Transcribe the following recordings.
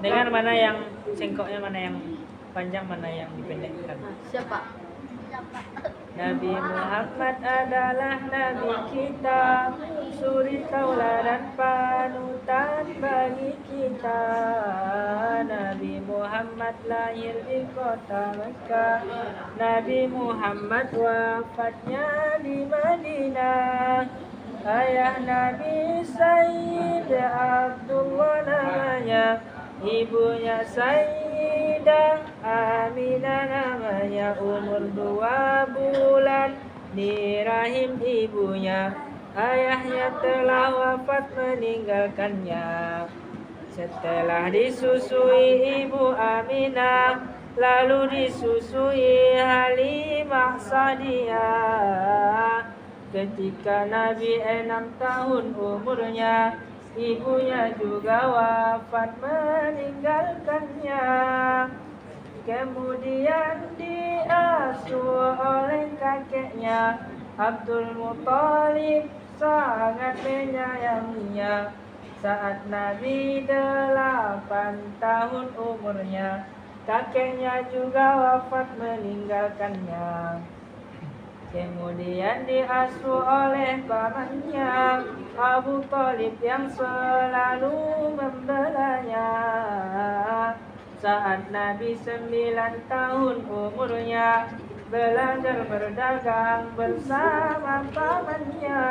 Dengan mana yang singkoknya, mana yang panjang, mana yang dipendekkan. Siapa? Nabi Muhammad adalah Nabi kita, suri tauladan panutan bagi kita. Nabi Muhammad lahir di kota Mekah, Nabi Muhammad wafatnya di Madinah. Ayah Nabi Sayyid Abdullah namanya, ibunya Sayyidah Aminah namanya. Umur 2 bulan di rahim ibunya, ayahnya telah wafat meninggalkannya. Setelah disusui ibu Aminah, lalu disusui Halimah Sa'diyah. Ketika Nabi 6 tahun umurnya, ibunya juga wafat meninggalkannya. Kemudian diasuh oleh kakeknya Abdul Muthalib, sangat menyayanginya. Saat Nabi 8 tahun umurnya, kakeknya juga wafat meninggalkannya. Kemudian diasuh oleh pamannya Abu Thalib yang selalu membelanya. Saat Nabi 9 tahun umurnya, belajar berdagang bersama pamannya.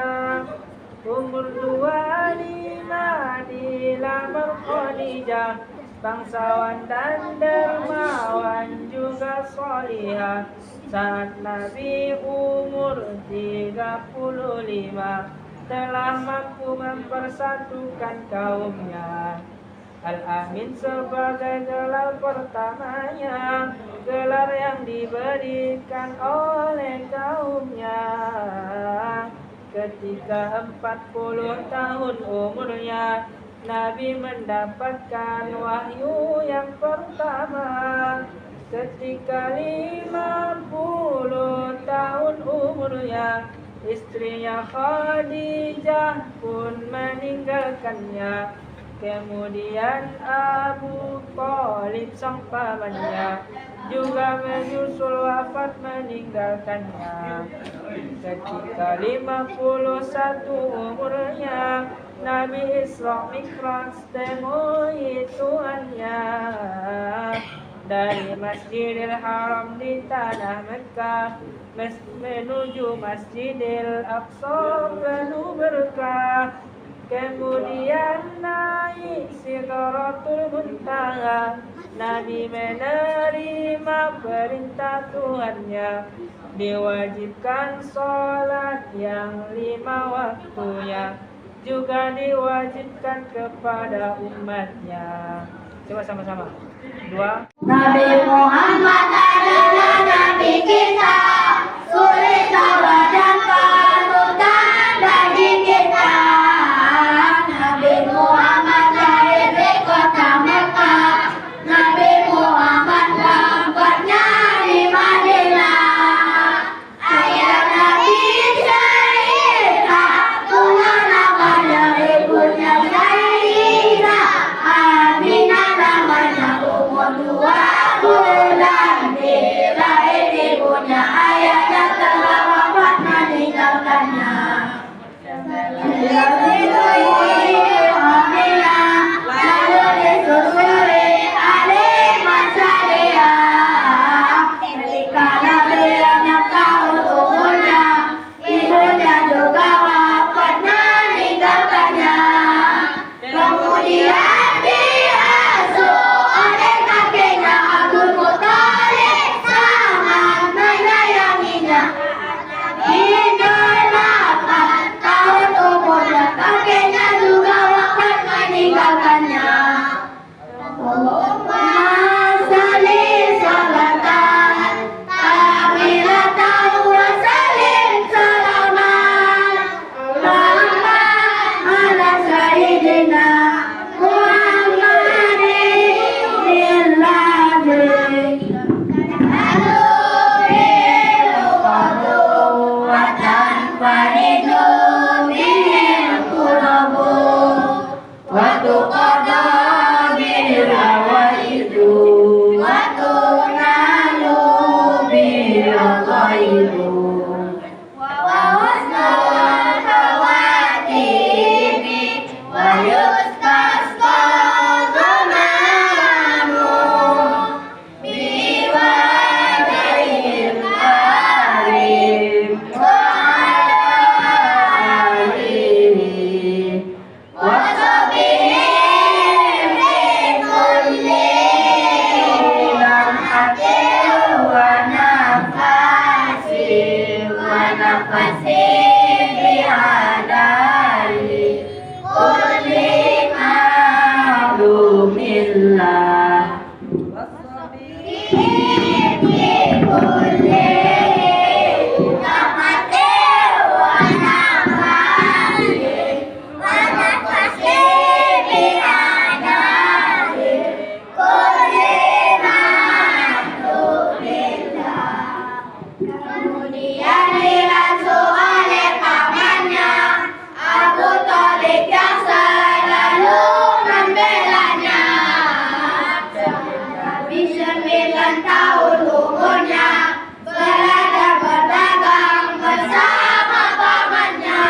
Umur 25 dilamar Khadijah, bangsawan dan dermawan juga sholihah. Saat Nabi umur 35, telah mampu mempersatukan kaumnya. Al-Amin sebagai gelar pertamanya, gelar yang diberikan oleh kaumnya. Ketika 40 tahun umurnya, Nabi mendapatkan wahyu yang pertama. Ketika 50 tahun umurnya, istrinya Khadijah pun meninggalkannya. Kemudian Abu Thalib sang pamannya juga menyusul wafat meninggalkannya. Ketika 51 umurnya, Nabi Isra Mi'raj temui Tuhannya. Dari Masjidil Haram di tanah Mekah menuju Masjidil Aqsa penuh berkah. Kemudian naik Sidratul Muntaha, Nabi menerima perintah Tuhannya, diwajibkan sholat yang 5 waktunya, juga diwajibkan kepada umatnya. Coba sama-sama. 2. Nabi Muhammad adalah Nabi kita, suri tauladan panutan bagi kita. Nabi Muhammad lahir di kota Mekah, Nabi Muhammad wafatnya di Madinah. Ayah Nabi Sayyid Abdullah namanya, ibunya Sayyidah Aminah namanya. Umur 2 bulan di rahim ibunya. billah. Kemudian dirasuh oleh pamannya Abu Thalib yang selalu membelanya. Nabi 9 tahun umurnya belajar berdagang bersama pamannya.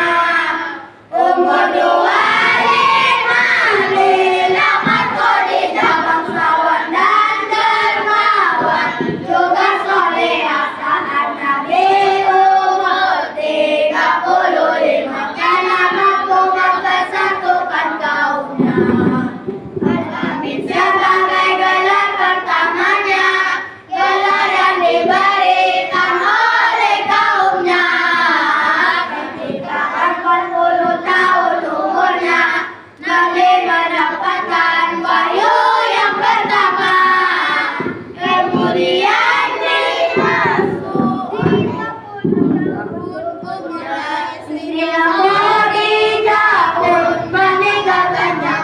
Umur 25 dilamar Khadijah bangsawan dan dermawan, juga solehah saat Nabi umur 35 karena mampu mempersatukan kaumnya. Al-Amin sebagai gelar pertamanya, gelar yang diberikan oleh kaumnya. Ketika 40 tahun umurnya, Nabi mendapatkan wahyu yang pertama. Kemudian dimasuki Khadijah pun meninggalkannya.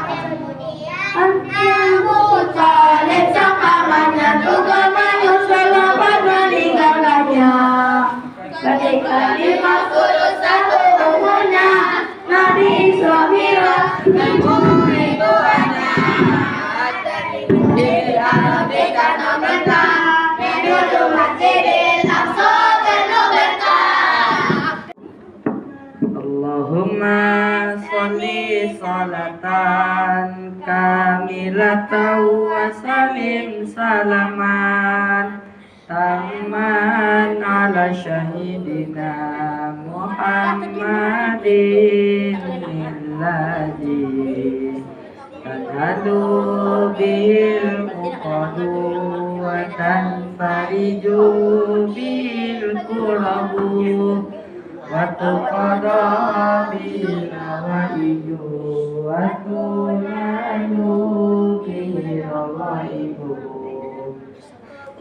Abu Thalib sang pamannya juga menyusul meninggalkannya. Ketika 51 umurnya, Nabi Isra Mi'raj menemui Tuhannya. Nabi karena berkah, menuju Masjidil Aqsa penuh berkah. Allahumma sholli sholatan kamilatan wa salim salaman tamman ala syahidina Muhammadin alladzi tad'alu bil uqadu wa tanfariju bil qurabu wa tuqada bil awaiyu wa tunanu bil awaiyu.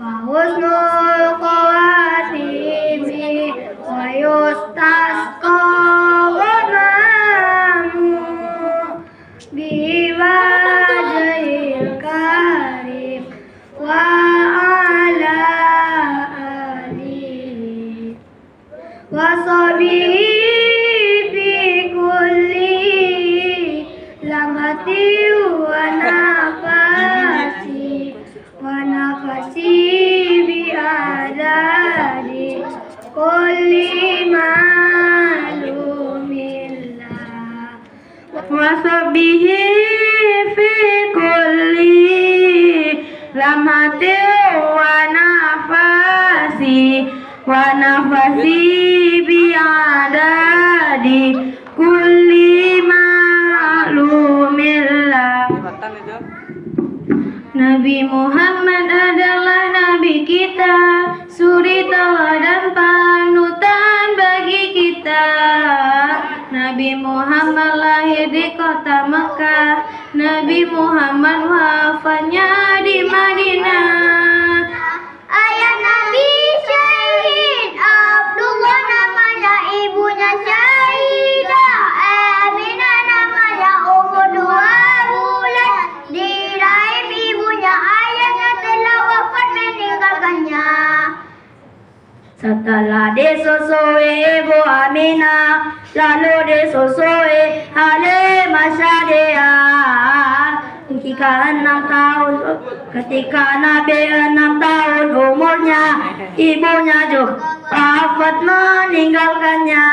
Wa husnul khawatimi wa yustasqa ghamamu biwajhil karim wa ala alihi wa sahbihi fi kulli lamati wa nafasi bi adadi kulli ma'lumillah wa sahbihi fi kulli lamati wa nafasi bi adadi kulli ma'lumillah. Nabi Muhammad adalah Nabi kita, suri teladan panutan bagi kita. Nabi Muhammad lahir di kota Mekah, Nabi Muhammad wafatnya di Madinah. Ayah Nabi Syahid Abdullah namanya, ibunya Syahidah Aminah namanya, umur 2 bulan dirahim ibunya, ayahnya telah wafat meninggalkannya. Setelah disusui ibu Aminah, lalu disusui Halimah Sa'diyah. Ketika Nabi 6 tahun umurnya, ibunya juga wafat meninggalkannya.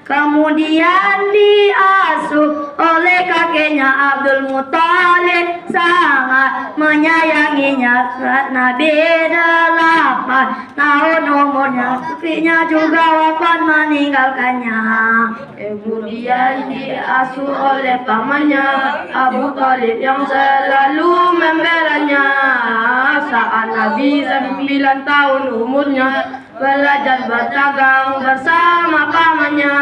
Kemudian diasuh oleh kakeknya Abdul Muthalib, sangat menyayanginya. Saat Nabi 8 tahun umurnya, istrinya juga wafat meninggalkannya. Kemudian diasuh oleh pamannya Abu Thalib yang selalu membelanya. Saat Nabi 9 tahun umurnya, belajar berdagang bersama pamannya.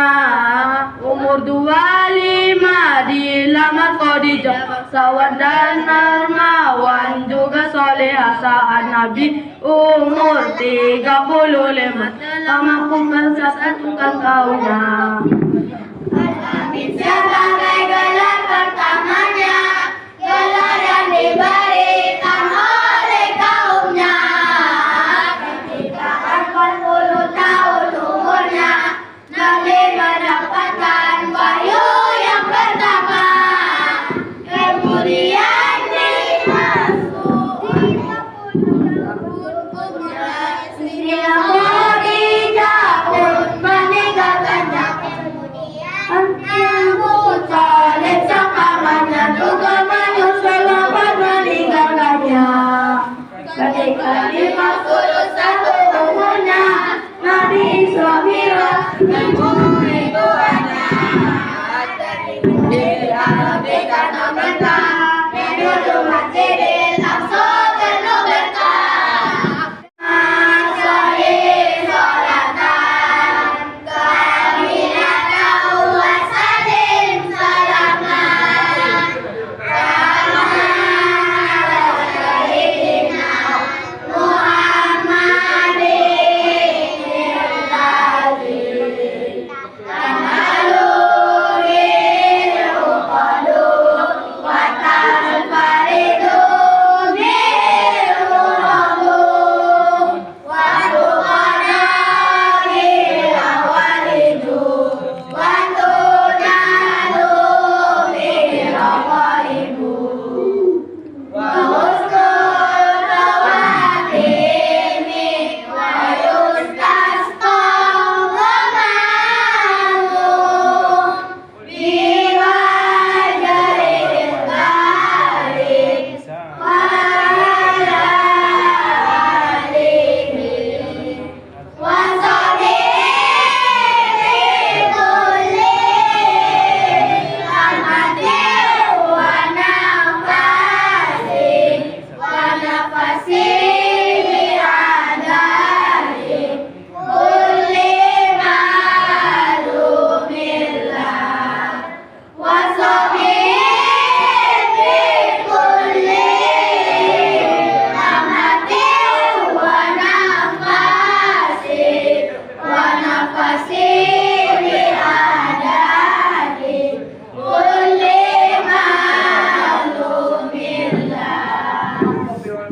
Umur 25 dilamar Khadijah, sawan dan Arma saat Nabi umur 35 telah mampu mensatukan kaumnya. Sebagai gelar pertama